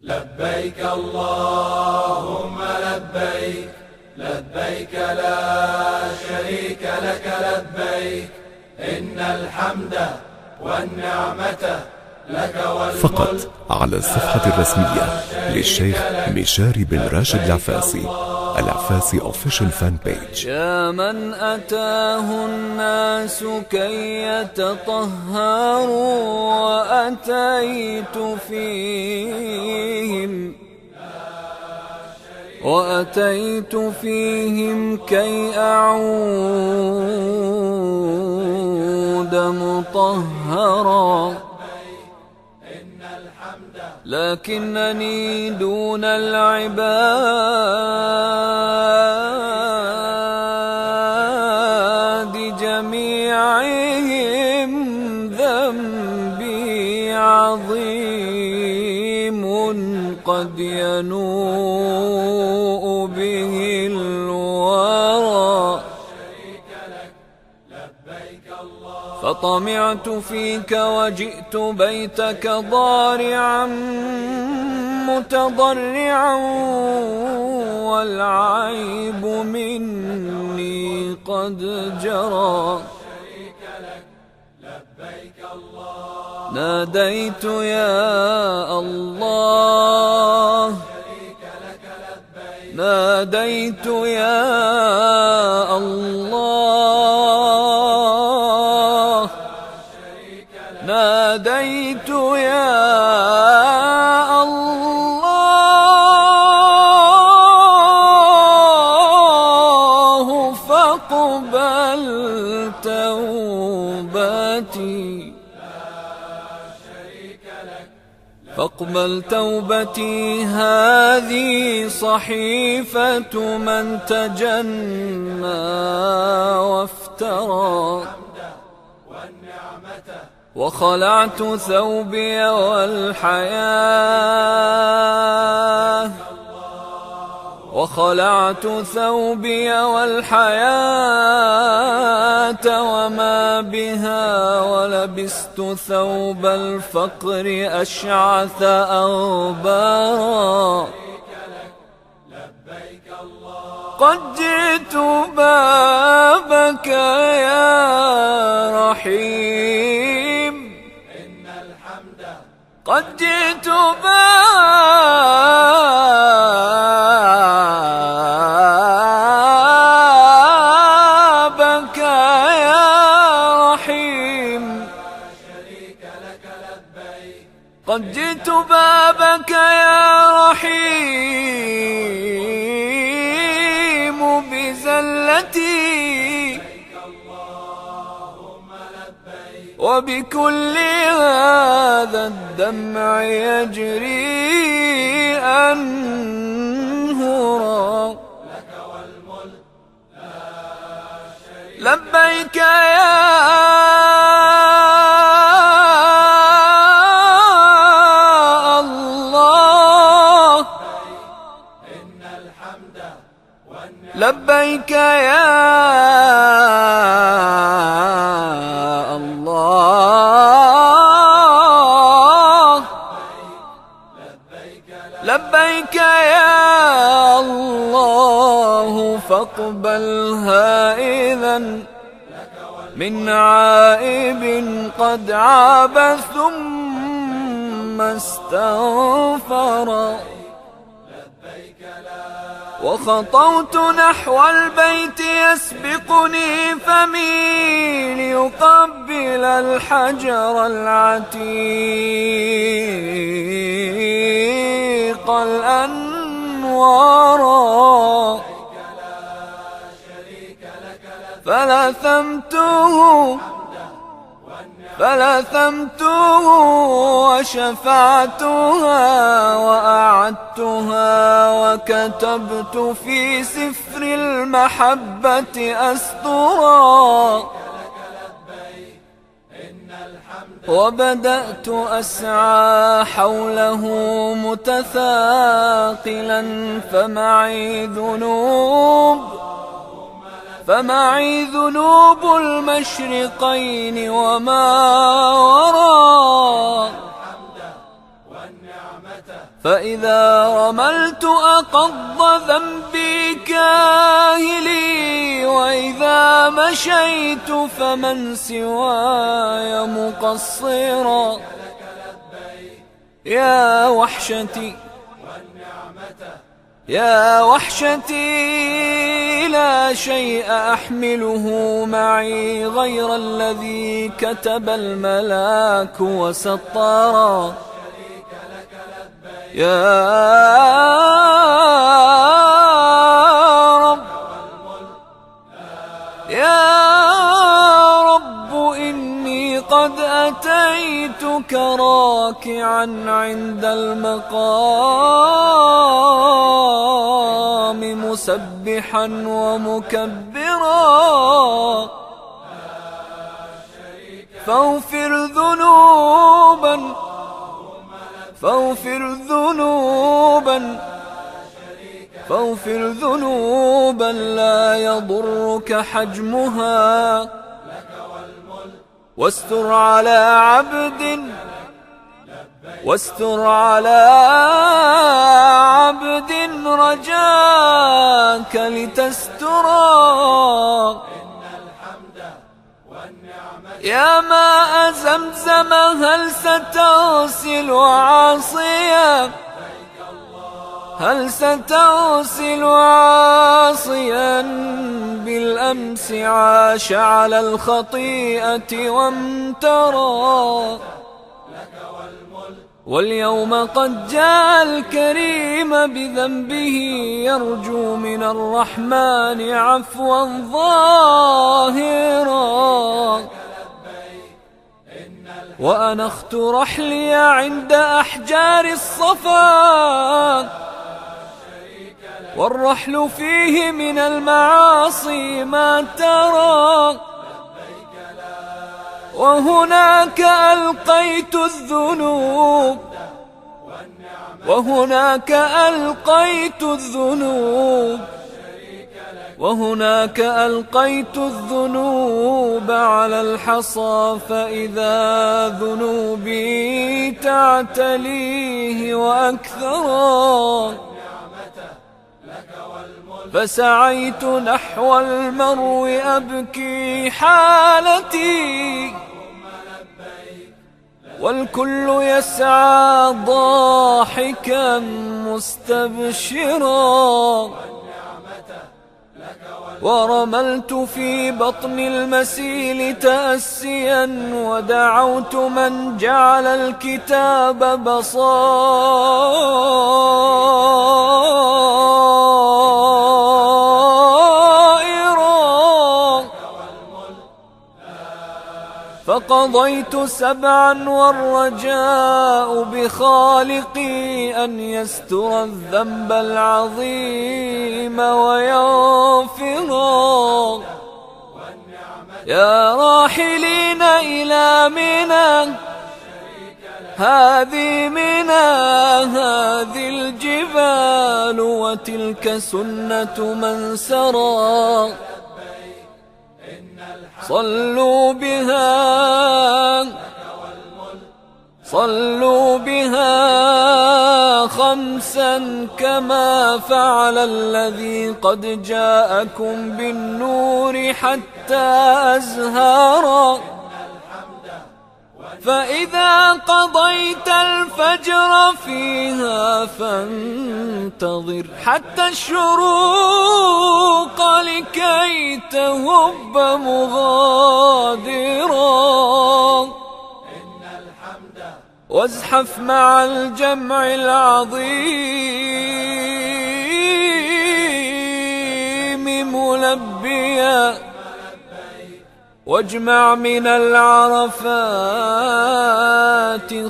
لبيك اللهم لبيك، لبيك لا شريك لك لبيك، إن الحمد والنعمة لك والملك. فقط على الصفحة الرسمية للشيخ مشاري بن راشد العفاسي، العفاسي Official Fan Page. يا من أتاه الناس كي يتطهروا وأتيت فيهم كي أعود مطهرا، لكنني دون العباد جميعهم ذنبي عظيم قد ينوء به الورى، فطمعت فيك وجئت بيتك ضارعا متضرعا، والعيب مني قد جرى. ناديت يا الله، ناديت يا الله، ناديت يا الله، فاقبل توبتي، فاقبل توبتي. هذه صحيفة من تجنى وافترى، وخلعت ثوبي والحياة، وخلعت ثوبي والحياة وما بها، ولبست ثوب الفقر أشعث أغبارا. قد جئت بابك يا رحيم، قد جئت بابك يا رحيم، قد جئت بابك يا رحيم بزلتي، وبكل هذا الدمع يجري أنهرا. لبيك يا الله، لبيك يا الله، لبيك يا الله، فاقبلها إذن من عائب قد عاب ثم استغفر. وخطوت نحو البيت يسبقني فمي ليقبل الحجر العتيق الأنوار، فلثمته وشفعتها وأعدتها، وكتبت في سفر المحبة أسطرا. وبدأت أسعى حوله متثاقلا، فمعي ذنوب المشرقين وما وراء. فإذا رملت أقض ذنبي كاهلي، وإذا مشيت فمن سواي مقصرا. يا وحشتي يا وحشتي لا شيء أحمله معي غير الذي كتب الملاك وسطرا. يا رب إني قد أتيتك راكعا عند المقام مسبحا ومكبرا. فاغفر ذنوبا لا يضرك حجمها، واستر على عبد رجاك لتسترا. يا ماء زمزم هل ستغسل عاصيا بالأمس عاش على الخطيئة وامترى. واليوم قد جاء الكريم بذنبه يرجو من الرحمن عفوا ظاهرا. وأنخت رحلي عند أحجار الصفا، والرحل فيه من المعاصي ما ترى. وهناك ألقيت الذنوب على الحصى، فإذا ذنوبي تعتليه وأكثرا. فسعيت نحو المرو أبكي حالتي، والكل يسعى ضاحكا مستبشرا. ورملت في بطن المسيل تأسيا، ودعوت من جعل الكتاب بصائرا. فقضيت 7 والرجاء بخالقي أن يستر الذنب العظيم ويغفرا. يا راحلين إلى منى، هذه الجبال وتلك سنة من سرى. صلوا بها 5 كما فعل الذي قد جاءكم بالنور حتى أزهارا. فإذا قضيت الفجر فيها فانتظر حتى الشروق لكي تهب مغادرا. وازحف مع الجمع العظيم ملبيا، واجمع من العرفات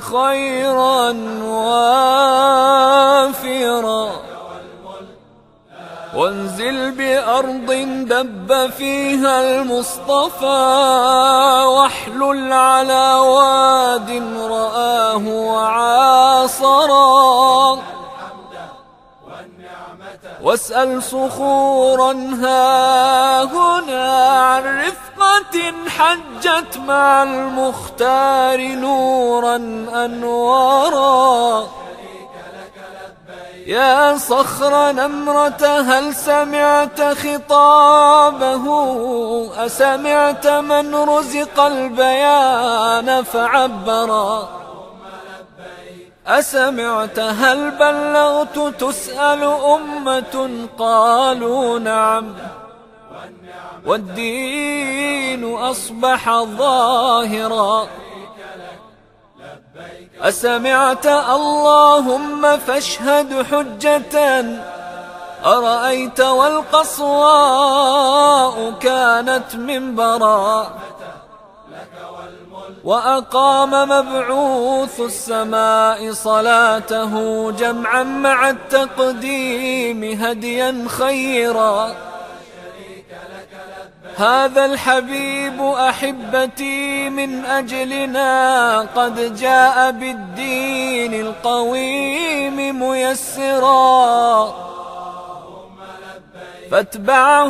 خيرا وافرا. وانزل بأرض دب فيها المصطفى، واحلل على واد رآه وعاصرا. واسأل صخورا هاهنا عن رفقة حجت مع المختار نورا أنوارا. يا صخر نمرة هل سمعت خطابه؟ أسمعت من رزق البيان فعبرا؟ أسمعت هل بلغت تسأل أمة؟ قالوا نعم، والدين أصبح ظاهرا. أسمعت اللهم فاشهد حجة؟ أرأيت والقصواء كانت منبرا؟ وأقام مبعوث السماء صلاته جمعا مع التقديم هديا خيرا. هذا الحبيب أحبتي من أجلنا قد جاء بالدين القويم ميسرا، فاتبع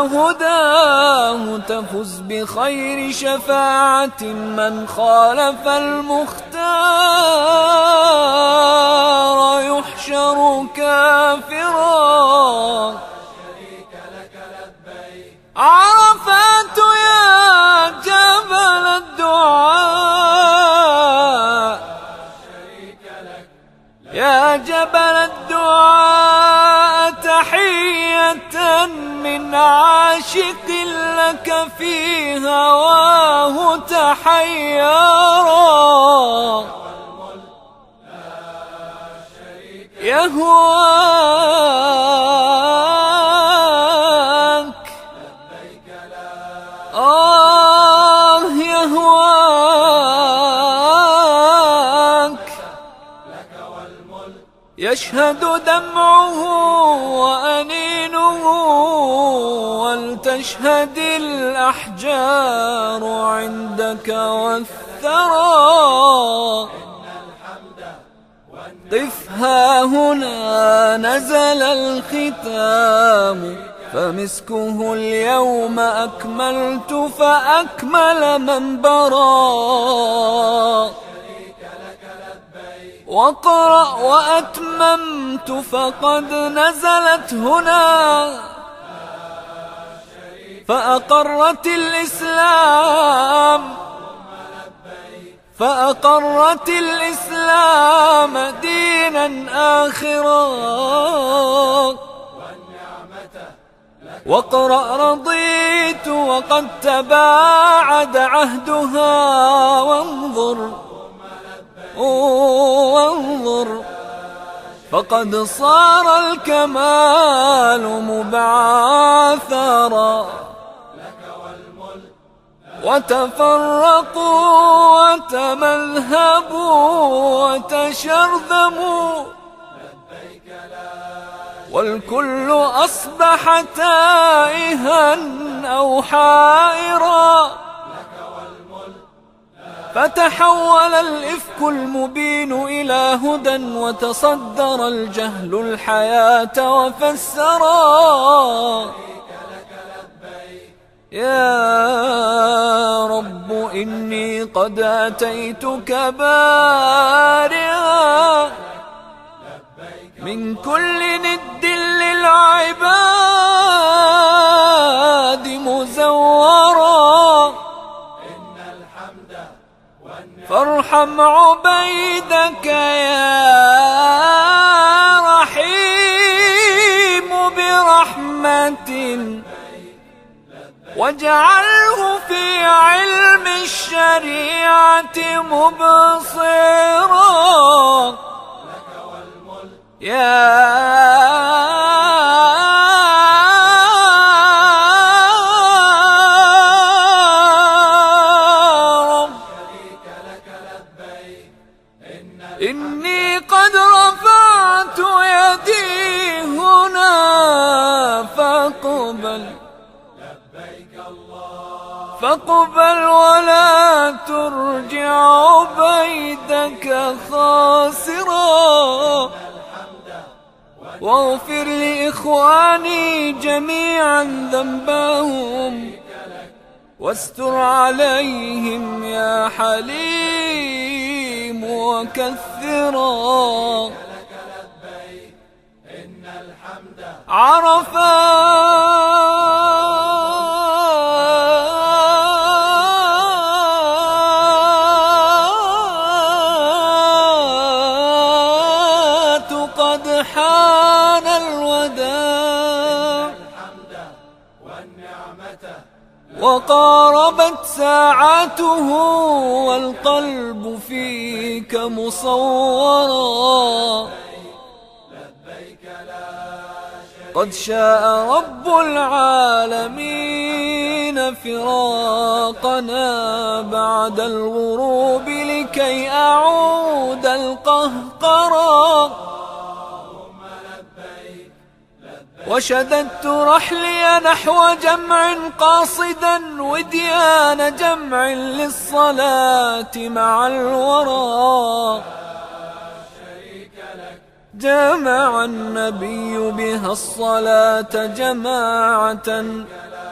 هداه تفز بخير شفاعة. من خالف المختار يحشر كافرا. عرفات يا جبل الدعاء، يا جبل الدعاء تحية من عاشق لك في هواه تحيرا. يهواك يهواك يشهد دمعه وأنينه، ولتشهد الأحجار عندك والثرى. قف ها هنا نزل الختام، فمسكه اليوم أكملت فأكمل منبرا. واقرأ وأتممت فقد نزلت هنا، فأقرت الإسلام دينا آخرا. واقرأ رضيت وقد تباعد عهدها. وانظر فقد صار الكمال مبعثرا. وتفرقوا وتمذهبوا وتشرذموا، والكل أصبح تائها أو حائرا. فتحول الإفك المبين إلى هدى، وتصدر الجهل الحياة وفسرا. يا رب إني قد أتيتك بارئا من كل ند للعباد مزورا. فارحم عبيدك يا رحيم برحمة، واجعله في علم الشريعة مبصرا. يا رب إني قد رفعت يدي هنا، فاقبل ولا ترجع عبيدك خاسرا. واغفر لإخواني جميعا ذنبهم، واستر عليهم يا حليم وكثرا عرفات قد حان الوداع وقاربت ساعته والقلب فيك مصورا. قد شاء رب العالمين فراقنا بعد الغروب لكي أعود القهقرا. وشددت رحلي نحو جمع قاصدا وديان جمع للصلاة مع الورى. جمع النبي بها الصلاة جماعة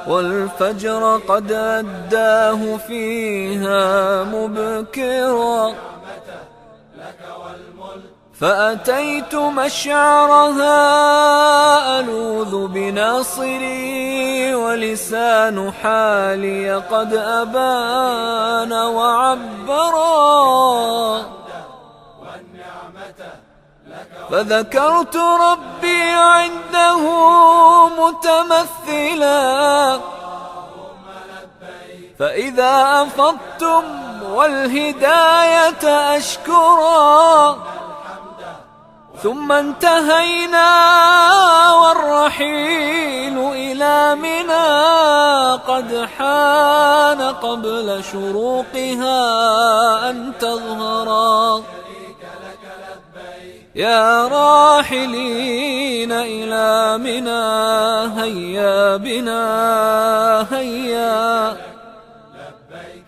والفجر قد أداه فيها مبكرا. فأتيت مشعرها ألوذ بناصري ولسان حالي قد أبان وعبرا. فذكرت ربي عنده متمثلا فإذا أفضتم والهداية أشكرا. ثم انتهينا والرحيل إلى منى قد حان قبل شروقها أن تظهرا. يا راحلين إلى منى هيا بنا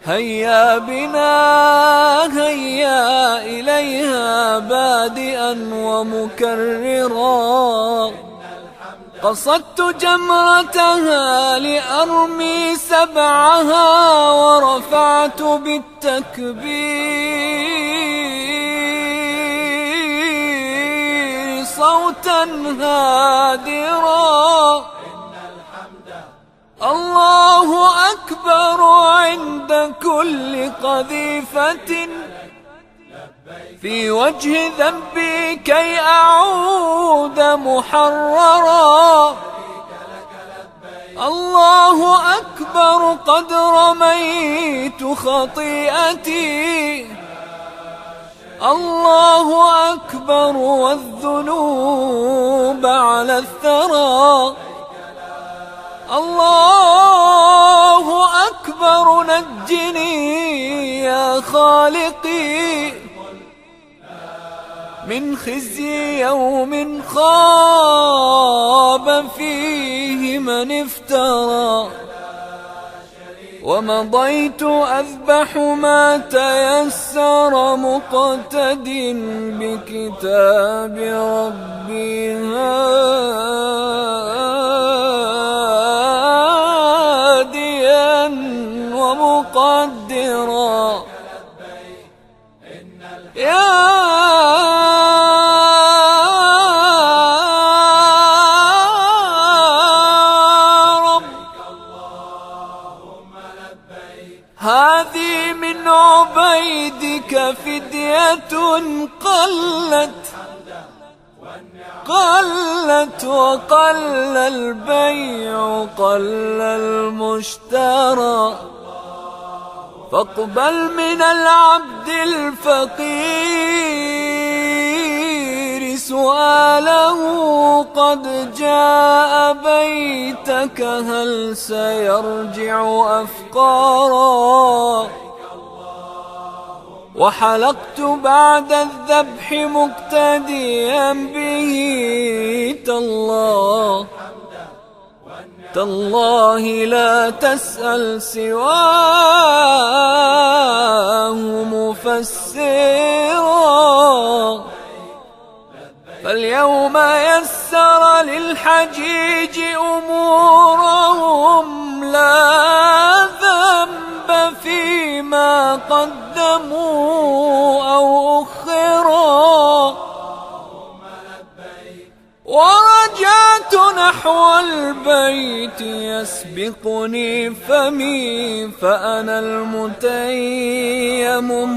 هيا بنا هيا إليها بادئا ومكررا. قصدت جمرتها لأرمي سبعها ورفعت بالتكبير صوتا هادرا. الله أكبر عند كل قذيفة في وجه ذنبي كي أعود محررا. الله أكبر قد رميت خطيئتي. الله أكبر والذنوب على الثرى. الله أكبر نجني يا خالقي من خزي يوم خاب فيه من افترى. ومضيت أذبح ما تيسر مقتد بكتاب ربي هاديا ومقدرا. يا هذه من عبيدك فدية قلت وقل البيع قل المشترى. فاقبل من العبد الفقير سؤاله قد جاء بيتك هل سيرجع أفقارا. وحلقت بعد الذبح مقتديا به تالله لا تسأل سواه مفسرا. فاليوم يسر للحجيج أمورهم لا ذنب فيما قدموا أو أخروا نحو البيت يسبقني فمي، فأنا المتيم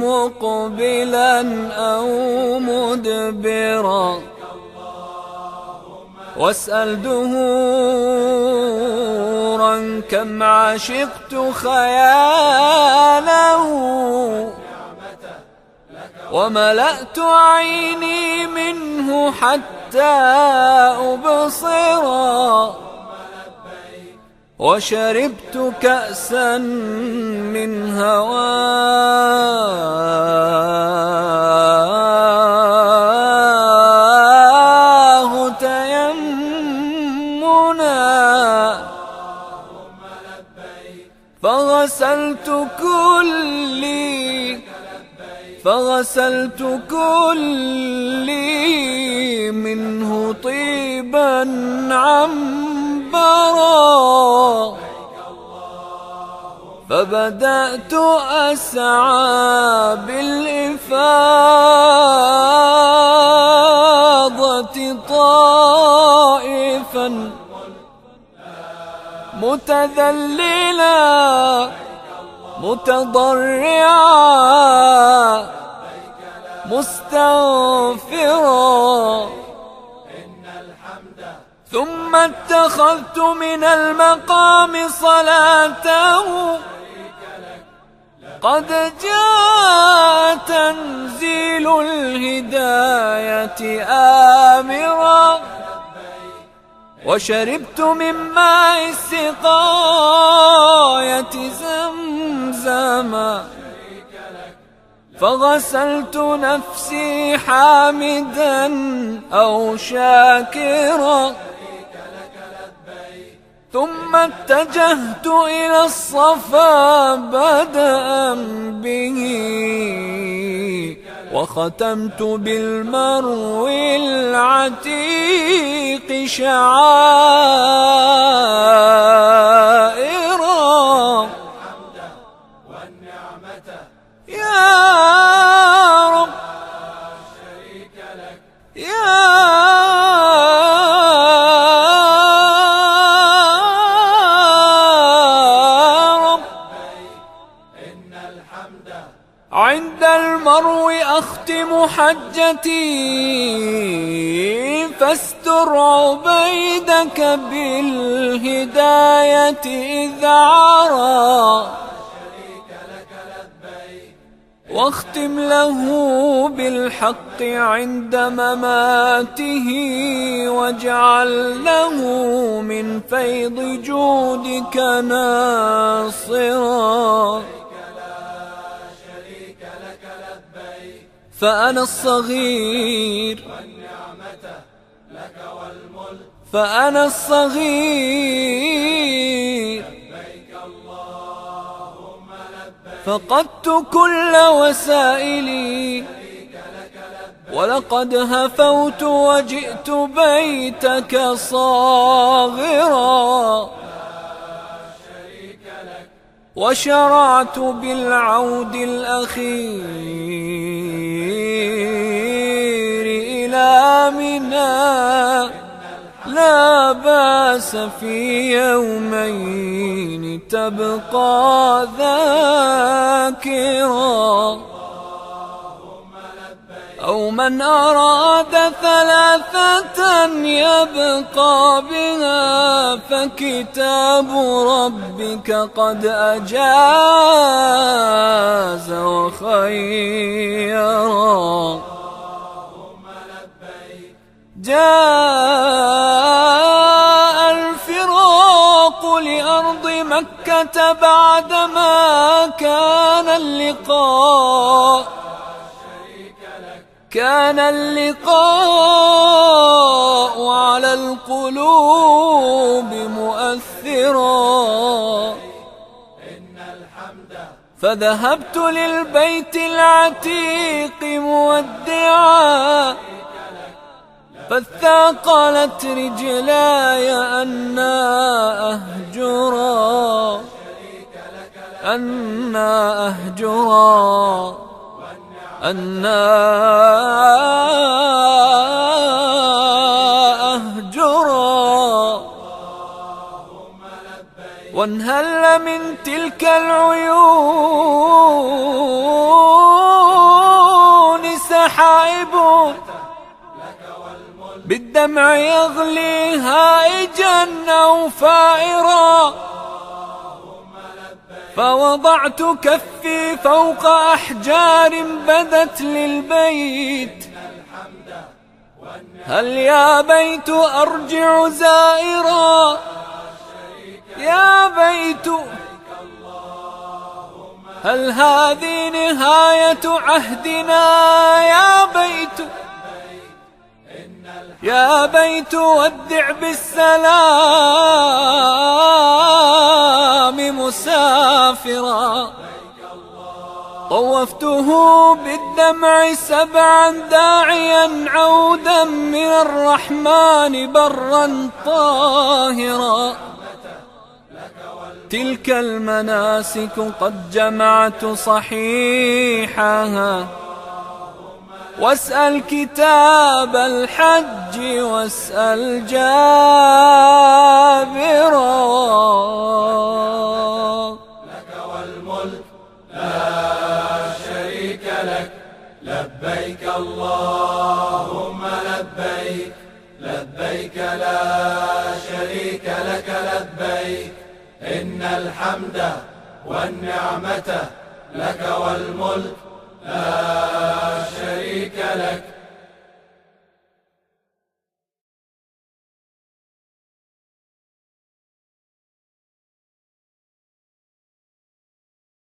مقبلا أو مدبرا، واسأل دهورا كم عشقت خياله، وملأت عيني منه حتى أبصرا، وشربت كأسا من هواه تيمنا، فغسلت كلي منه طيبا عنبرا، فبدأت أسعى بالإفاضة طائفا متذللا متضرعا مستغفرا، ثم اتخذت من المقام صلاته، قد جاء تنزيل الهداية آمرا، وشربت من ماء السقاية زمزما، فغسلت نفسي حامدا أو شاكرا، ثم اتجهت إلى الصفا بدءا به، وختمت بالمرو العتيق شعائرا. يا رب يا رب، عند المرو أختم حجتي، فاستر عبيدك بالهداية إذ عرى، واختم له بالحق عند مماته، واجعل له من فيض جودك ناصرا. فأنا الصغير فأنا الصغير، فقدت كل وسائلي، ولقد هفوت وجئت بيتك صاغرا، وشرعت بالعود الأخير إلى منى، لا بأس في يومين تبقى ذاكرا، أو من أراد ثلاثة يبقى بها، فكتاب ربك قد أجاز وخيرا. جاء الفراق لأرض مكة بعدما كان اللقاء على القلوب مؤثرا، فذهبت للبيت العتيق مودعا، فاثاقلت رجلاي أنا أهجرا وانهل من تلك العيون سحائب بالدمع يغلي هائجا أو فائرا، فوضعت كفي فوق أحجار بدت للبيت، هل يا بيت أرجع زائرا، يا بيت هل هذه نهاية عهدنا، يا بيت يا بيت ودع بالسلام مسافرا. طوفته بالدمع 7 داعيا عودا من الرحمن برا طاهرا. تلك المناسك قد جمعت صحيحها، واسأل كتاب الحج واسأل جابرا. لك والملك لا شريك لك، لبيك اللهم لبيك، لبيك لا شريك لك لبيك، إن الحمد والنعمة لك والملك لا شريك لك.